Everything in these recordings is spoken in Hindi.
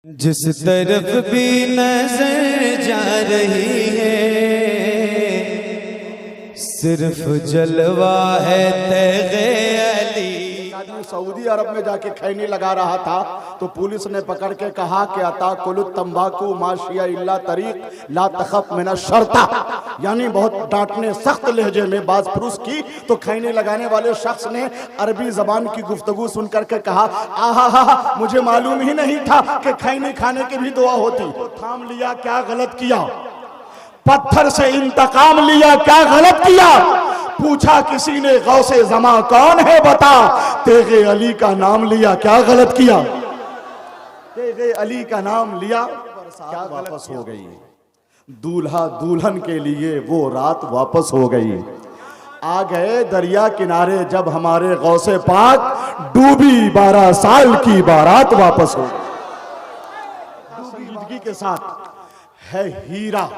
जिस तरफ भी नजर जा रही है सिर्फ जलवा है तेगे अली। आदमी सऊदी अरब में जाके खैनी लगा रहा था तो पुलिस ने पकड़ के कहा कि अता कुलुत तंबाकू माशिया इल्ला तरीक ला तखफ मिना शर्ता, यानी बहुत डांटने सख्त लहजे में बात पुरुष की तो खैनी लगाने वाले शख्स ने अरबी जबान की गुफ्तगू सुन करके कहा आहा मुझे मालूम ही नहीं था कि खैनी खाने की भी दुआ होती। तो थाम लिया, क्या गलत किया? पत्थर से इंतकाम लिया, क्या गलत किया? पूछा किसी ने गौसे जमा कौन है बता, तेगे अली का नाम लिया, क्या गलत किया? तेगे अली का नाम लिया, क्या वापस हो गई? दूल्हा दुल्हन के लिए वो रात वापस हो गई। आ गए दरिया किनारे जब हमारे गौसे पाक, डूबी 12 साल की बारात वापस हो गई। संजीदगी के साथ है हीरा,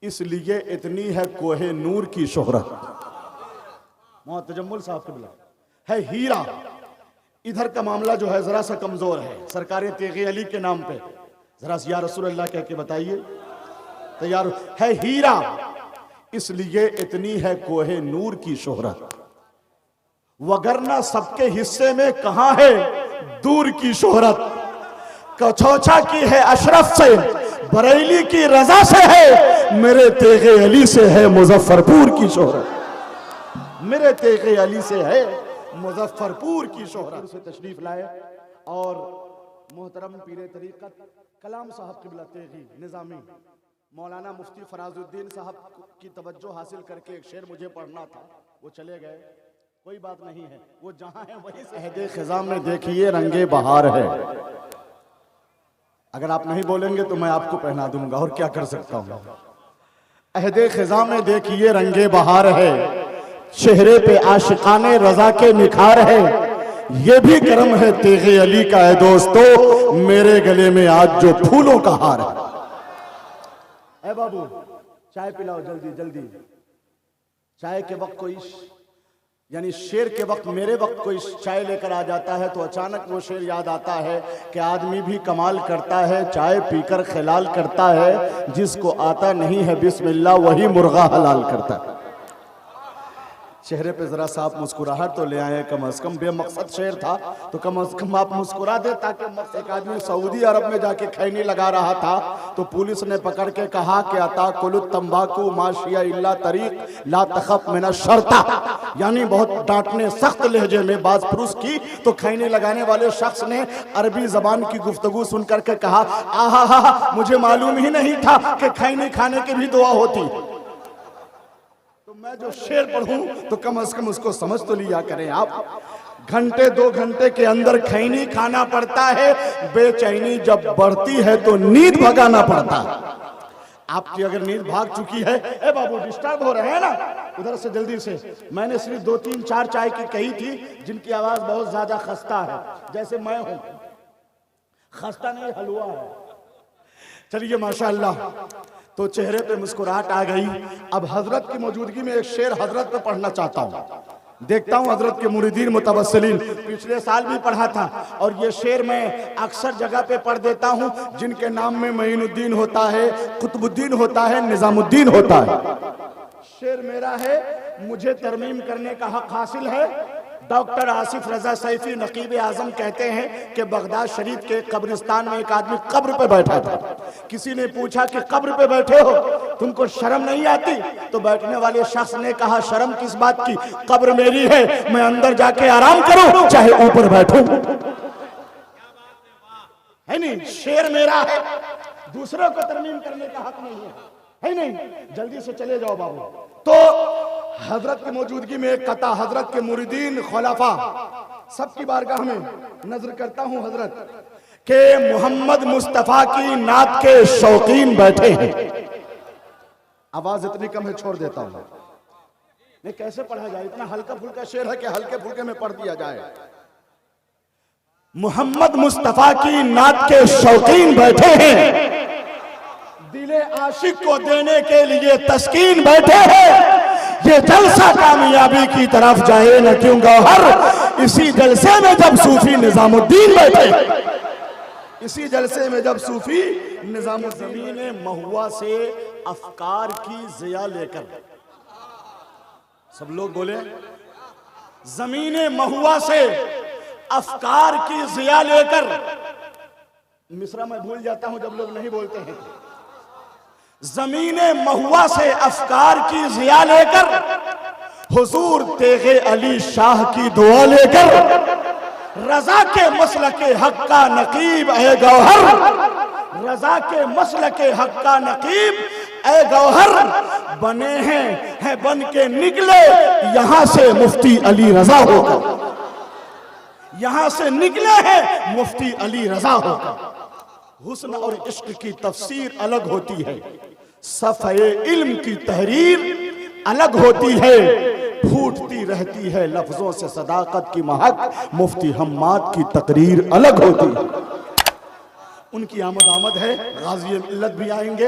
इसलिए इतनी है कोहे नूर की शोहरत। तजम्मुल साहब के बिला है हीरा। इधर का मामला जो है जरा सा कमजोर है, सरकार तेगे अली के नाम पे जरा या रसूल अल्लाह कह के बताइए। तैयार है हीरा, इसलिए इतनी है कोहे नूर की शोहरत, वगरना सबके हिस्से में कहां है दूर की शोहरत। कछौछा की है अशरफ से, बरेली की रजा से है, मेरे तेगे अली से है मुजफ्फरपुर की शोहरत। मेरे तेगे अली से है मुजफ्फरपुर की शोहरत। से तशरीफ लाए और मोहतरम पीरे तरीक़त कलाम साहब क़िबला तेगी निज़ामी मौलाना मुफ्ती फराजुद्दीन साहब की तवज्जो हासिल करके एक शेर मुझे पढ़ना था, वो चले गए। कोई बात नहीं है, वो जहां है वहीं से। अहदे खिज़ां में देखिए रंगे बहार है, अगर आप नहीं बोलेंगे तो मैं आपको पहना दूंगा, और क्या कर सकता हूं। अहदे खिज़ां में देखिए रंगे बहार है, चेहरे पे आशिकाने रजा के निखार है, ये भी करम है तेगे अली का है दोस्तों, मेरे गले में आज जो फूलों का हार है। ए बाबू चाय पिलाओ जल्दी जल्दी। चाय के वक्त कोई यानी शेर के वक्त मेरे वक्त कोई चाय लेकर आ जाता है तो अचानक वो शेर याद आता है कि आदमी भी कमाल करता है, चाय पीकर खिलाल करता है, जिसको आता नहीं है बिस्मिल्लाह वही मुर्गा हलाल करता है। चेहरे पे जरा सा आप मुस्कुराहट तो ले आए, कम से कम बेमकसद शेर था तो कम से कम आप मुस्कुरा दे ताकि। एक आदमी सऊदी अरब में जाके खैनी लगा रहा था तो पुलिस ने पकड़ के कहा कि अता कुलुत तंबाकू माशिया इल्ला तरीक ला तखफ मिना शर्ता, यानी बहुत डांटने सख्त लहजे में बात पुरुष की तो खैनी लगाने वाले शख्स ने अरबी जबान की गुफ्तगू सुन करके कहा आहा मुझे मालूम ही नहीं था कि खैनी खाने की भी दुआ होती। तो मैं जो शेर पढ़ूं तो कम से कम उसको समझ तो लिया करें आप। घंटे 2 घंटे के अंदर खैनी खाना पड़ता है, बेचैनी जब बढ़ती है तो नींद भगाना पड़ता है। आपकी अगर नींद भाग चुकी है, ए बाबू डिस्टर्ब हो रहे हैं ना, उधर से जल्दी से। मैंने सिर्फ 2 3 4 चाय की कही थी जिनकी आवाज बहुत ज्यादा खस्ता है, जैसे मैं हूं, खस्ता नहीं हलवा है। चलिए माशाअल्लाह, तो चेहरे पे मुस्कुराहट आ गई। अब हजरत की मौजूदगी में एक शेर हजरत पे पढ़ना चाहता हूँ, देखता हूँ हजरत के मुरीदीन मुतवस्सिलीन। पिछले साल भी पढ़ा था और ये शेर मैं अक्सर जगह पे पढ़ देता हूँ, जिनके नाम में मईनुद्दीन होता है, कुतुबुद्दीन होता है, निजामुद्दीन होता है। शेर मेरा है, मुझे तरमीम करने का हक हासिल है। डॉक्टर आसिफ रजा सैफी नकीब आजम कहते हैं कि बगदाद शरीफ के कब्रिस्तान में एक आदमी कब्र पे बैठा था। किसी ने पूछा कि कब्र पे बैठे हो, तुमको शर्म नहीं आती? तो बैठने वाले शख्स ने कहा शर्म किस बात की, कब्र मेरी है, मैं अंदर जाके आराम करूं चाहे ऊपर बैठूं। है नहीं, शेर मेरा है, दूसरों को तरमीम करने का हक नहीं है नहीं। जल्दी से चले जाओ बाबू। तो हजरत की मौजूदगी में एक कता हजरत के मुरीदीन खुलाफा सबकी बारगाह में नजर करता हूं हजरत के मोहम्मद मुस्तफा की नात के शौकीन बैठे हैं। आवाज इतनी कम है, छोड़ देता हूं। नहीं कैसे पढ़ा जाए, इतना हल्का फुल्का शेर है कि हल्के फुल्के में पढ़ दिया जाए। मोहम्मद मुस्तफा की नात के शौकीन बैठे हैं, दिले आशिक को देने के लिए तस्कीन बैठे हैं। ये जलसा कामयाबी की तरफ जाए न क्यों गौहर, इसी जलसे में जब सूफी निजामुद्दीन बैठे, इसी जलसे में जब सूफी निजाम ज़मीन महुआ से अफकार की ज़िया लेकर, सब लोग बोले, ज़मीन महुआ से अफकार की ज़िया लेकर, मिसरा मैं भूल जाता हूं जब लोग नहीं बोलते हैं, ज़मीन महुआ से अफकार की ज़िया लेकर, हुजूर तेगे अली शाह की दुआ लेकर, रजा के मसलके हक का नकीब ए गौहर, रजा के मसलके हक का नकीब ए गौहर, बने हैं बन के निकले यहां से मुफ्ती अली रजा होकर, यहां से निकले हैं मुफ्ती अली रजा होकर। हुस्न और इश्क की तफसीर अलग होती है, सफ़े इल्म की तहरीर अलग होती है, फूटती रहती है लफ्जों से सदाकत की महक, मुफ्ती हम्माद की तकरीर अलग होती है। उनकी आमद है, गाज़ी मिल्लत भी आएंगे।